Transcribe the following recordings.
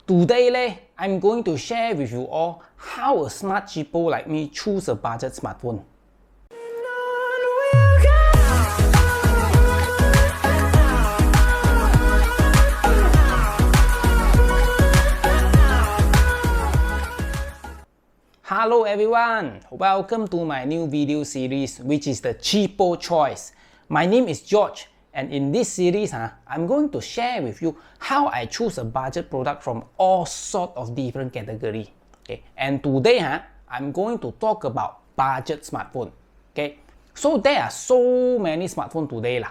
Today, I'm going to share with you all how a smart cheapo like me choose a budget smartphone. Hello everyone, welcome to my new video series, which is the Cheapo Choice. My name is George, and in this series, I'm going to share with you how I choose a budget product from all sorts of different categories. Okay, and today, I'm going to talk about budget smartphone. Okay, so there are so many smartphones today,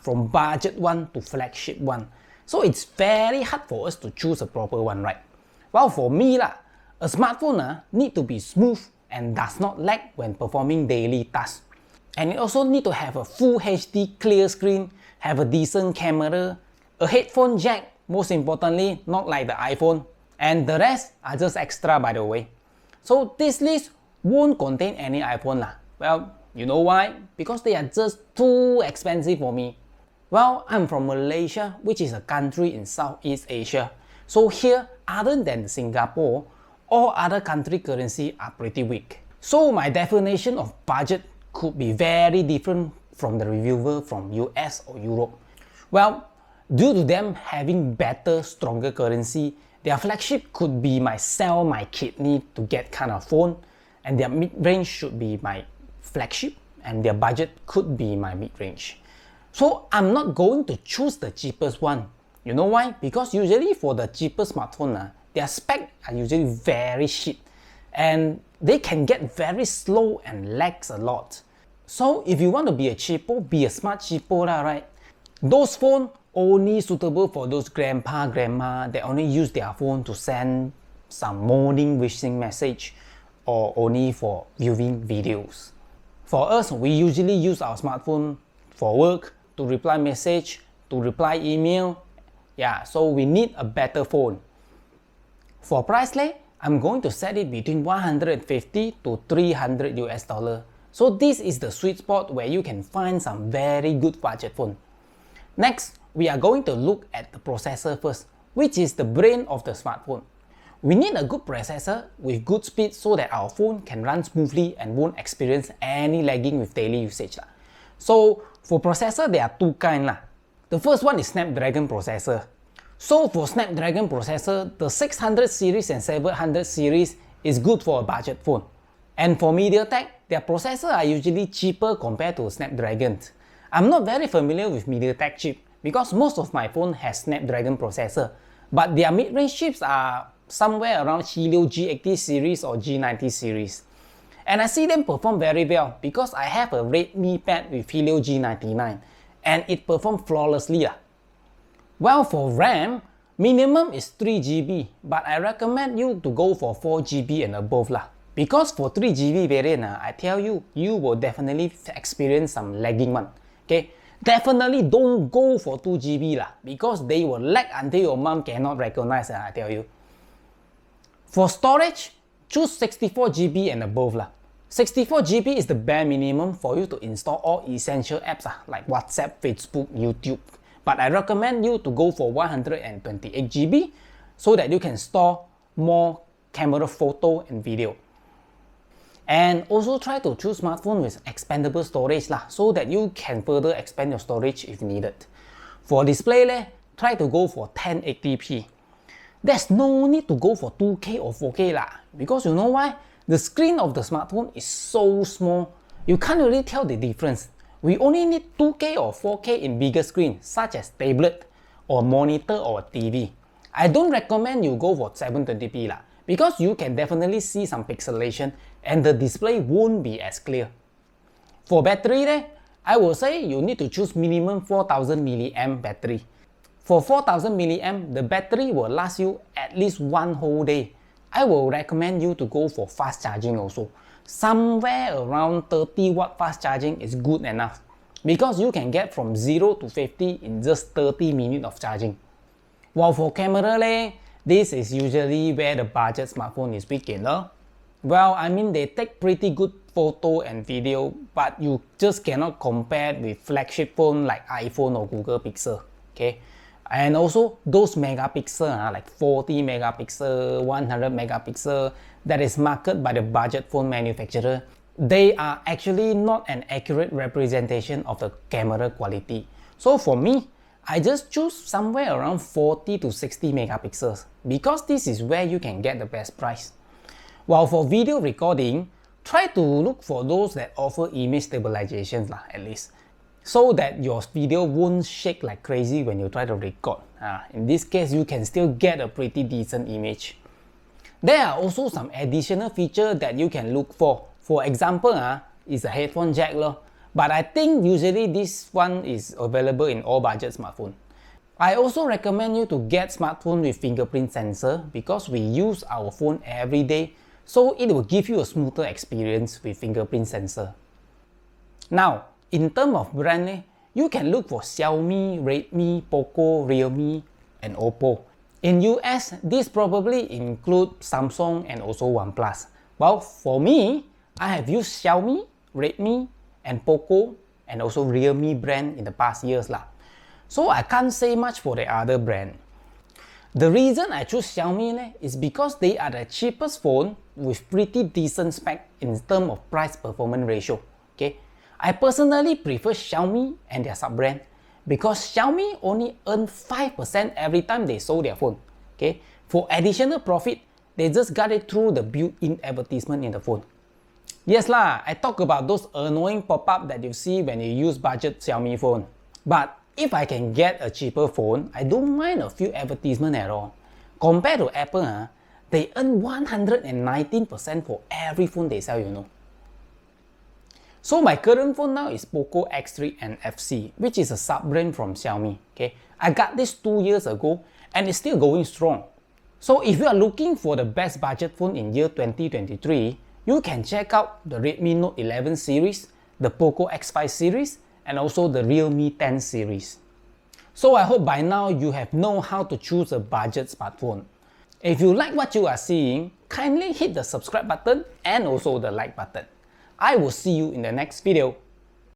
from budget one to flagship one. So it's very hard for us to choose a proper one, right? Well, for me, a smartphone need to be smooth and does not lag when performing daily tasks. And it also need to have a full HD clear screen, have a decent camera, a headphone jack, most importantly, not like the iPhone, and the rest are just extra, by the way. So this list won't contain any iPhone . Well, you know why? Because they are just too expensive for me. Well, I'm from Malaysia, which is a country in Southeast Asia. So here, other than Singapore, all other country currency are pretty weak. So my definition of budget could be very different from the reviewer from US or Europe. Well, due to them having better, stronger currency, their flagship could be my sell my kidney to get kind of phone, and their mid-range should be my flagship, and their budget could be my mid-range. So I'm not going to choose the cheapest one. You know why? Because usually for the cheapest smartphone, their specs are usually very shit, and they can get very slow and lags a lot. So if you want to be a cheapo, be a smart cheapo, right? Those phones only suitable for those grandpa, grandma that only use their phone to send some morning wishing message or only for viewing videos. For us, we usually use our smartphone for work, to reply message, to reply email. Yeah, so we need a better phone. For price, I'm going to set it between 150 to 300 US dollar. So this is the sweet spot where you can find some very good budget phone. Next, we are going to look at the processor first, which is the brain of the smartphone. We need a good processor with good speed so that our phone can run smoothly and won't experience any lagging with daily usage. So for processor, there are two kinds. The first one is Snapdragon processor. So for Snapdragon processor, the 600 series and 700 series is good for a budget phone. And for MediaTek, their processors are usually cheaper compared to Snapdragon. I'm not very familiar with MediaTek chip because most of my phone has Snapdragon processor, but their mid-range chips are somewhere around Helio G80 series or G90 series. And I see them perform very well because I have a Redmi Pad with Helio G99 and it performs flawlessly. Well, for RAM, minimum is 3GB, but I recommend you to go for 4GB and above because for 3GB variant, I tell you, you will definitely experience some lagging one. Okay, definitely don't go for 2GB because they will lag until your mom cannot recognize, I tell you. For storage, choose 64GB and above. 64GB is the bare minimum for you to install all essential apps like WhatsApp, Facebook, YouTube. But I recommend you to go for 128GB so that you can store more camera photo and video. And also try to choose smartphone with expandable storage so that you can further expand your storage if needed. For display, try to go for 1080p. There's no need to go for 2K or 4K because you know why? The screen of the smartphone is so small, you can't really tell the difference. We only need 2K or 4K in bigger screen such as tablet or monitor or TV. I don't recommend you go for 720p because you can definitely see some pixelation and the display won't be as clear. For battery, I will say you need to choose minimum 4000 mAh battery. For 4000 mAh, the battery will last you at least one whole day. I will recommend you to go for fast charging also. Somewhere around 30 watt fast charging is good enough because you can get from 0 to 50 in just 30 minutes of charging. While for camera, this is usually where the budget smartphone is weak. Well, I mean they take pretty good photo and video, but you just cannot compare with flagship phone like iPhone or Google Pixel. Okay, And also those megapixel, like 40 megapixel, 100 megapixel, that is marketed by the budget phone manufacturer, they are actually not an accurate representation of the camera quality. So for me, I just choose somewhere around 40 to 60 megapixels because this is where you can get the best price. While for video recording, try to look for those that offer image stabilizations at least, so that your video won't shake like crazy when you try to record. In this case, you can still get a pretty decent image. There are also some additional features that you can look for. For example, is a headphone jack, but I think usually this one is available in all budget smartphones. I also recommend you to get smartphone with fingerprint sensor because we use our phone every day, so it will give you a smoother experience with fingerprint sensor. Now, in terms of brand, you can look for Xiaomi, Redmi, Poco, Realme, and Oppo. In US, this probably include Samsung and also OnePlus. Well, for me, I have used Xiaomi, Redmi, and Poco, and also Realme brand in the past years. So I can't say much for the other brand. The reason I choose Xiaomi is because they are the cheapest phone with pretty decent spec in terms of price-performance ratio. Okay? I personally prefer Xiaomi and their sub-brand because Xiaomi only earn 5% every time they sold their phone. Okay? For additional profit, they just got it through the built-in advertisement in the phone. Yes I talk about those annoying pop-up that you see when you use budget Xiaomi phone. But if I can get a cheaper phone, I don't mind a few advertisements at all. Compared to Apple, they earn 119% for every phone they sell, So my current phone now is Poco X3 and FC, which is a sub-brand from Xiaomi. Okay? I got this 2 years ago and it's still going strong. So if you are looking for the best budget phone in year 2023, you can check out the Redmi Note 11 series, the Poco X5 series, and also the Realme 10 series. So I hope by now you have known how to choose a budget smartphone. If you like what you are seeing, kindly hit the subscribe button and also the like button. I will see you in the next video.